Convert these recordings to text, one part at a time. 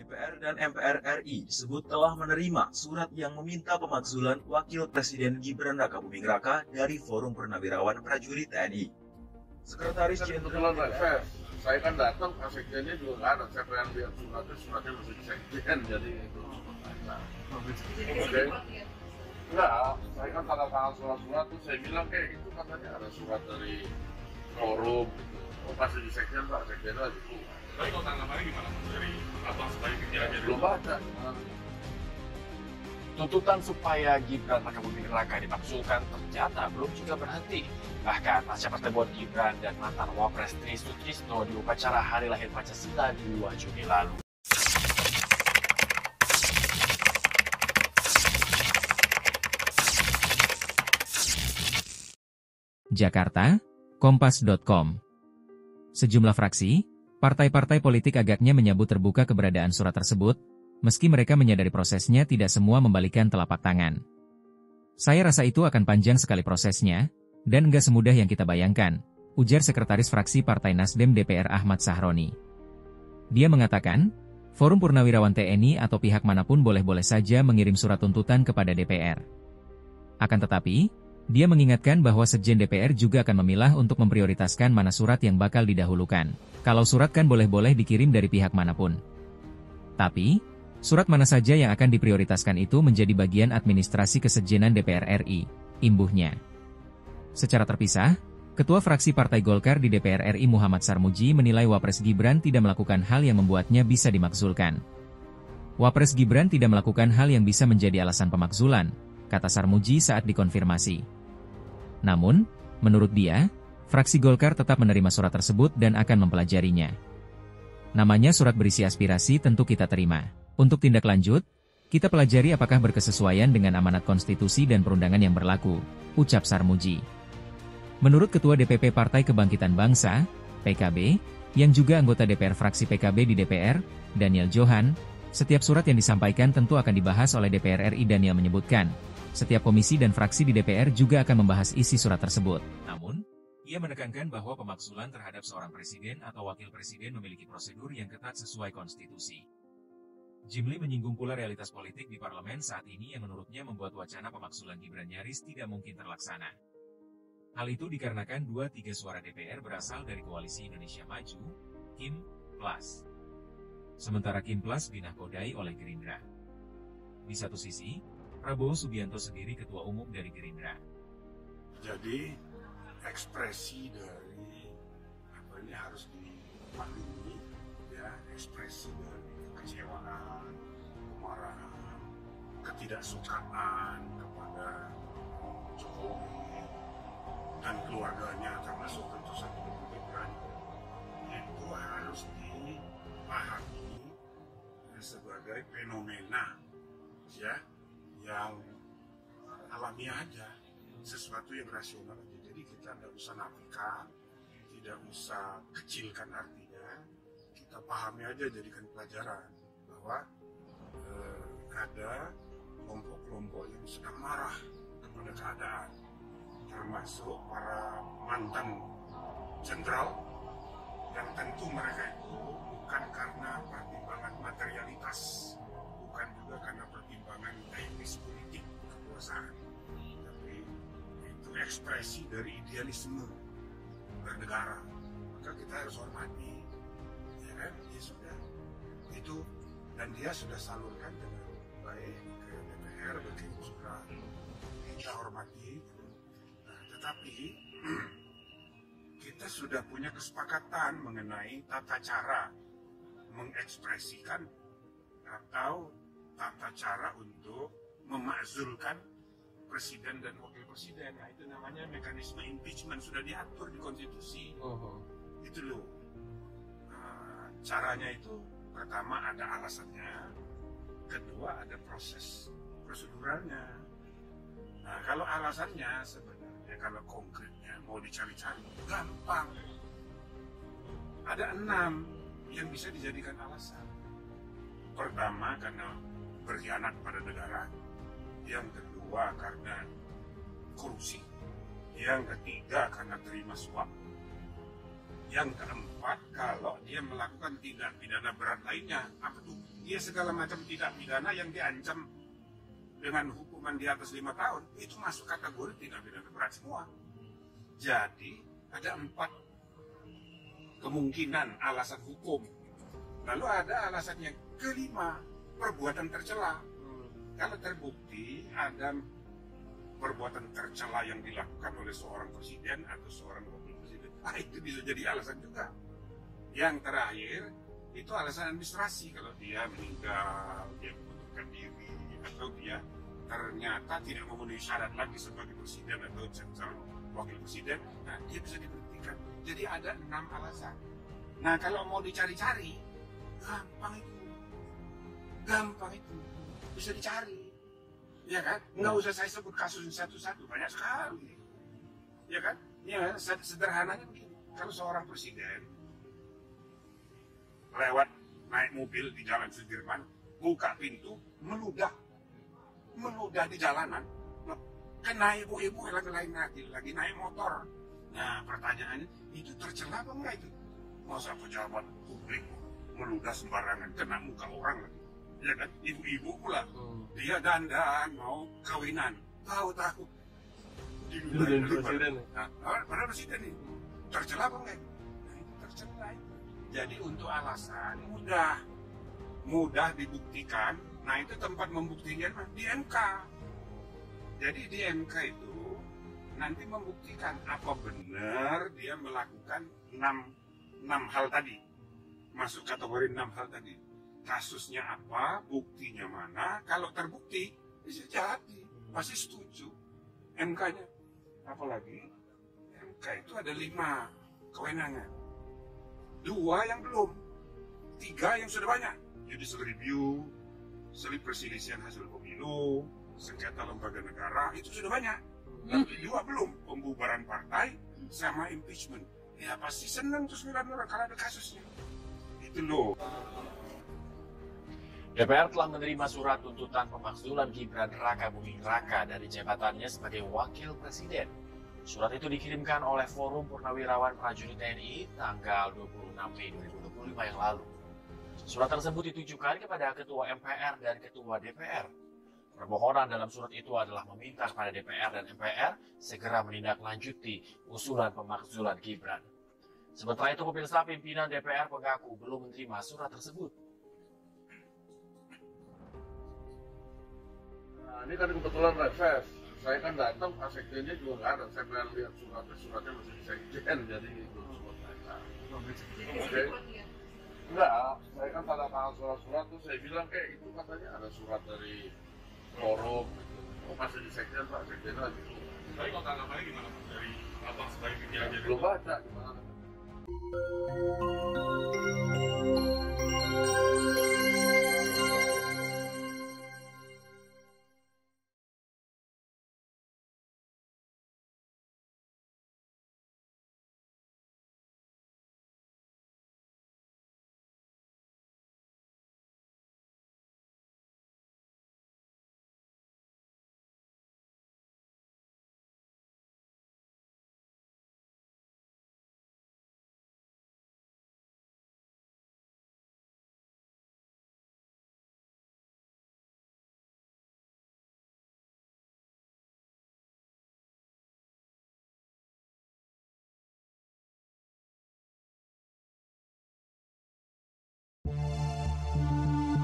DPR dan MPR RI disebut telah menerima surat yang meminta pemakzulan Wakil Presiden Gibran Rakabuming Raka dari Forum Purnawirawan Prajurit TNI. Sekretaris Jenderal DPR, saya kan datang, sekjennya juga nggak ada. Saya pengen lihat suratnya masih di sekjen, jadi itu. Enggak, saya kan tanda-tangan surat-surat tuh saya bilang itu katanya ada surat dari forum gitu. Oh masih di sekjen Pak, sekjennya lagi tuh. Tapi kalau tanggal kemarin gimana dari abang sebagai kerjanya? Belum baca. Tuntutan supaya Gibran Rakabuming Raka dimakzulkan ternyata belum juga berhenti. Bahkan pasca pertemuan Gibran dan mantan Wapres Tri Sutrisno di upacara Hari Lahir Pancasila 2 Juni lalu. Jakarta, Kompas.com. Sejumlah fraksi, partai-partai politik agaknya menyambut terbuka keberadaan surat tersebut, meski mereka menyadari prosesnya tidak semua membalikan telapak tangan. Saya rasa itu akan panjang sekali prosesnya, dan enggak semudah yang kita bayangkan, ujar Sekretaris Fraksi Partai Nasdem DPR Ahmad Sahroni. Dia mengatakan, Forum Purnawirawan TNI atau pihak manapun boleh-boleh saja mengirim surat tuntutan kepada DPR. Akan tetapi, dia mengingatkan bahwa Sekjen DPR juga akan memilah untuk memprioritaskan mana surat yang bakal didahulukan. Kalau surat kan boleh-boleh dikirim dari pihak manapun. Tapi, surat mana saja yang akan diprioritaskan itu menjadi bagian administrasi Kesekjenan DPR RI, imbuhnya. Secara terpisah, Ketua Fraksi Partai Golkar di DPR RI Muhammad Sarmuji menilai Wapres Gibran tidak melakukan hal yang membuatnya bisa dimakzulkan. Wapres Gibran tidak melakukan hal yang bisa menjadi alasan pemakzulan, kata Sarmuji saat dikonfirmasi. Namun, menurut dia, fraksi Golkar tetap menerima surat tersebut dan akan mempelajarinya. Namanya surat berisi aspirasi tentu kita terima. Untuk tindak lanjut, kita pelajari apakah berkesesuaian dengan amanat konstitusi dan perundangan yang berlaku, ucap Sarmuji. Menurut Ketua DPP Partai Kebangkitan Bangsa, PKB, yang juga anggota DPR fraksi PKB di DPR, Daniel Johan, setiap surat yang disampaikan tentu akan dibahas oleh DPR RI. Daniel menyebutkan, setiap komisi dan fraksi di DPR juga akan membahas isi surat tersebut. Namun, ia menekankan bahwa pemakzulan terhadap seorang presiden atau wakil presiden memiliki prosedur yang ketat sesuai konstitusi. Jimli menyinggung pula realitas politik di parlemen saat ini yang menurutnya membuat wacana pemakzulan Gibran nyaris tidak mungkin terlaksana. Hal itu dikarenakan 2/3 suara DPR berasal dari Koalisi Indonesia Maju, KIM Plus. Sementara KIM Plus dinakodai oleh Gerindra. Di satu sisi, Prabowo Subianto sendiri ketua umum dari Gerindra. Jadi ekspresi dari apa ini harus dimaklumi, ya, ekspresi dari kekecewaan, kemarahan, ketidaksukaan kepada Jokowi dan keluarganya, termasuk tentu saja Gibran, itu harus dipahami sebagai fenomena, ya, yang alamiah aja, sesuatu yang rasional aja. Jadi kita tidak usah nafikan, tidak usah kecilkan artinya, kita pahami aja, jadikan pelajaran bahwa ada kelompok-kelompok yang sedang marah kepada keadaan, termasuk para mantan jenderal yang tentu mereka itu bukan karena pertimbangan materialitas, bukan juga karena pertimbangan teknis politik kekuasaan, tapi itu ekspresi dari idealisme bernegara. Maka kita harus hormati, ya kan? Ya sudah, itu, dan dia sudah salurkan dengan baik ke DPR, berkirim surat, kita hormati. Nah, tetapi kita sudah punya kesepakatan mengenai tata cara mengekspresikan atau tata cara untuk memakzulkan presiden dan wakil presiden. Nah, itu namanya mekanisme impeachment, sudah diatur di konstitusi. Itu loh. Nah, caranya itu pertama ada alasannya, kedua ada proses proseduralnya. Nah, kalau alasannya sebenarnya, kalau konkretnya mau dicari-cari gampang. Ada 6 yang bisa dijadikan alasan. Pertama karena berkhianat pada negara, yang kedua karena korupsi, yang ketiga karena terima suap, yang keempat kalau dia melakukan tindak pidana berat lainnya. Apa tuh? dia segala macam tindak pidana yang diancam dengan hukuman di atas 5 tahun, itu masuk kategori tindak pidana berat semua. Jadi ada 4 kemungkinan alasan hukum. Lalu ada alasan yang kelima, perbuatan tercela. Kalau terbukti ada perbuatan tercela yang dilakukan oleh seorang presiden atau seorang wakil presiden, itu bisa jadi alasan juga. Yang terakhir itu alasan administrasi, kalau dia meninggal, dia mengundurkan diri, atau dia ternyata tidak memenuhi syarat lagi sebagai presiden atau calon wakil presiden, nah dia bisa diberhentikan. Jadi ada 6 alasan. Nah kalau mau dicari-cari, gampang itu, bisa dicari, ya kan? Nggak usah saya sebut kasus satu-satu, banyak sekali, ya kan? Ya sederhananya begini, kalau seorang presiden lewat naik mobil di Jalan Sudirman, buka pintu, meludah di jalanan, kena ibu-ibu lagi naik motor. Nah pertanyaannya, itu tercela apa enggak itu? Masa pejabat publik meludah sembarangan, kena muka orang lagi, ya kan? Ibu-ibu pula, dia dandan mau kawinan, tahu diludahin presiden. Nah, padahal presiden nih, tercela apa enggak? Nah itu tercela. Jadi untuk alasan mudah dibuktikan. Nah itu tempat membuktikan di MK. Jadi di MK itu nanti membuktikan apa benar dia melakukan 6 hal tadi, masuk kategori 6 hal tadi. Kasusnya apa, buktinya mana. Kalau terbukti bisa jadi, pasti setuju MK-nya. Apalagi MK itu ada 5 kewenangan, 2 yang belum, 3 yang sudah banyak. Judicial review, selip perselisihan hasil pemilu, sengketa lembaga negara, itu sudah banyak. Tapi 2 belum, pembubaran partai sama impeachment. Ya pasti senang tuh 9 orang kalau ada kasusnya. Itu loh. DPR telah menerima surat tuntutan pemakzulan Gibran Raka Buming Raka dari jabatannya sebagai Wakil Presiden. Surat itu dikirimkan oleh Forum Purnawirawan Prajurit TNI tanggal 26 Mei 2025 yang lalu. Surat tersebut ditujukan kepada Ketua MPR dan Ketua DPR. Permohonan dalam surat itu adalah meminta kepada DPR dan MPR segera menindaklanjuti usulan pemakzulan Gibran. Sementara itu, pemirsa, pimpinan DPR mengaku belum menerima surat tersebut. Nah, ini kan kebetulan reses. Saya kan datang, Pak Sekjennya juga nggak ada. Saya pernah lihat suratnya masih di Sekjen, jadi itu surat mereka. Oke. Enggak, saya kan tanda tangan surat-surat tuh saya bilang itu katanya ada surat dari forum gitu. Oh masih di Sekjen, Pak Sekjen lagi. Tapi kalau tanggapannya gimana Pak dari abang sebagai media aja? Belum baca gimana.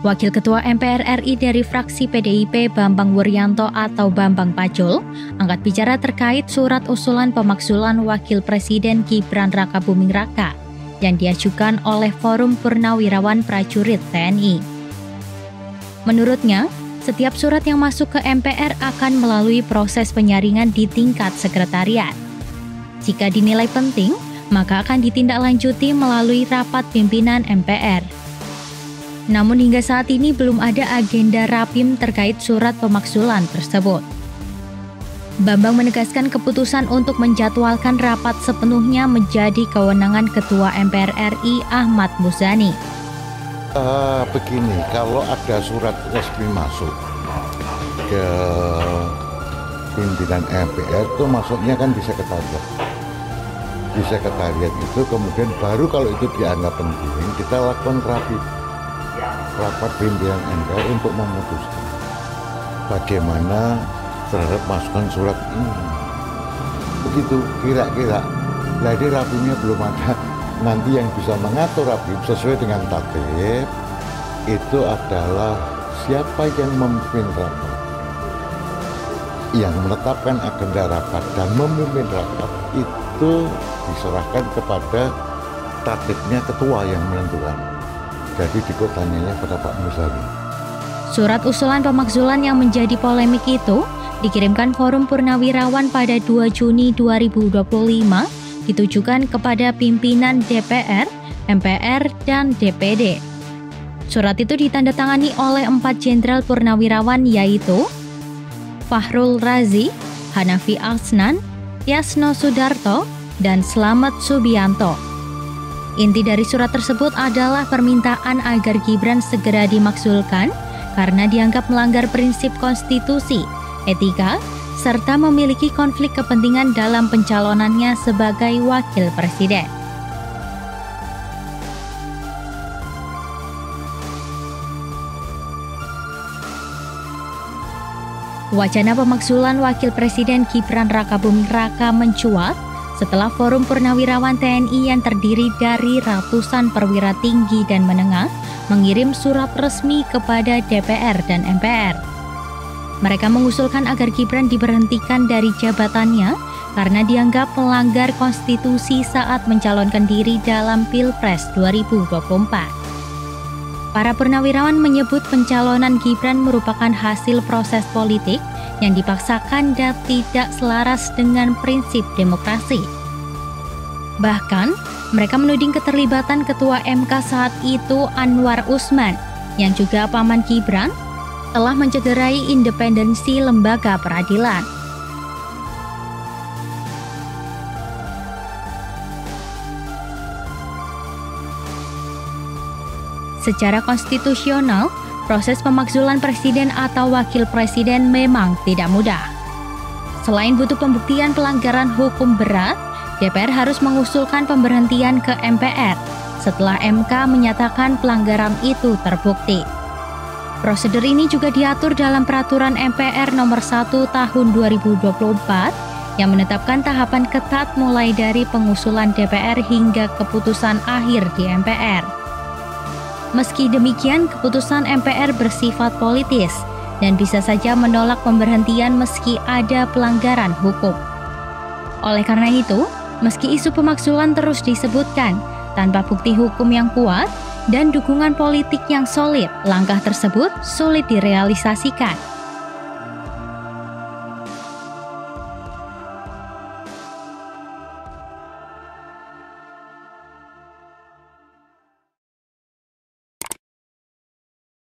Wakil Ketua MPR RI dari fraksi PDIP Bambang Wuryanto atau Bambang Pacul angkat bicara terkait surat usulan pemakzulan Wakil Presiden Gibran Raka Buming Raka yang diajukan oleh Forum Purnawirawan Prajurit TNI. Menurutnya, setiap surat yang masuk ke MPR akan melalui proses penyaringan di tingkat sekretariat. Jika dinilai penting, maka akan ditindaklanjuti melalui rapat pimpinan MPR. Namun hingga saat ini belum ada agenda rapim terkait surat pemakzulan tersebut. Bambang menegaskan keputusan untuk menjadwalkan rapat sepenuhnya menjadi kewenangan Ketua MPR RI Ahmad Muzani. Begini, kalau ada surat resmi masuk ke pimpinan MPR itu masuknya kan di sekretariat. Di sekretariat itu kemudian baru kalau itu dianggap penting kita lakukan rapim. rapat pimpinan MPR untuk memutuskan bagaimana terhadap masukan surat ini. Begitu kira-kira. Jadi Rapimnya belum ada. Nanti yang bisa mengatur Rapim sesuai dengan tatib itu adalah siapa yang memimpin rapat, yang menetapkan agenda rapat dan memimpin rapat itu diserahkan kepada tatibnya ketua yang menentukan. Jadi dikotanya pada Pak Muzani. Surat usulan pemakzulan yang menjadi polemik itu dikirimkan Forum Purnawirawan pada 2 Juni 2025 ditujukan kepada pimpinan DPR, MPR, dan DPD. Surat itu ditandatangani oleh 4 jenderal purnawirawan yaitu Fahrul Razi, Hanafi Asnan, Yasno Sudarto, dan Slamet Subianto. Inti dari surat tersebut adalah permintaan agar Gibran segera dimakzulkan karena dianggap melanggar prinsip konstitusi, etika, serta memiliki konflik kepentingan dalam pencalonannya sebagai wakil presiden. Wacana pemakzulan wakil presiden Gibran Rakabuming Raka mencuat setelah Forum Purnawirawan TNI yang terdiri dari ratusan perwira tinggi dan menengah mengirim surat resmi kepada DPR dan MPR. Mereka mengusulkan agar Gibran diberhentikan dari jabatannya karena dianggap melanggar konstitusi saat mencalonkan diri dalam Pilpres 2024. Para purnawirawan menyebut pencalonan Gibran merupakan hasil proses politik yang dipaksakan dan tidak selaras dengan prinsip demokrasi. Bahkan, mereka menuding keterlibatan Ketua MK saat itu Anwar Usman, yang juga paman Gibran, telah mencederai independensi lembaga peradilan. Secara konstitusional, proses pemakzulan presiden atau wakil presiden memang tidak mudah. Selain butuh pembuktian pelanggaran hukum berat, DPR harus mengusulkan pemberhentian ke MPR setelah MK menyatakan pelanggaran itu terbukti. Prosedur ini juga diatur dalam Peraturan MPR Nomor 1 Tahun 2024 yang menetapkan tahapan ketat mulai dari pengusulan DPR hingga keputusan akhir di MPR. Meski demikian, keputusan MPR bersifat politis dan bisa saja menolak pemberhentian meski ada pelanggaran hukum. Oleh karena itu, meski isu pemakzulan terus disebutkan, tanpa bukti hukum yang kuat dan dukungan politik yang solid, langkah tersebut sulit direalisasikan.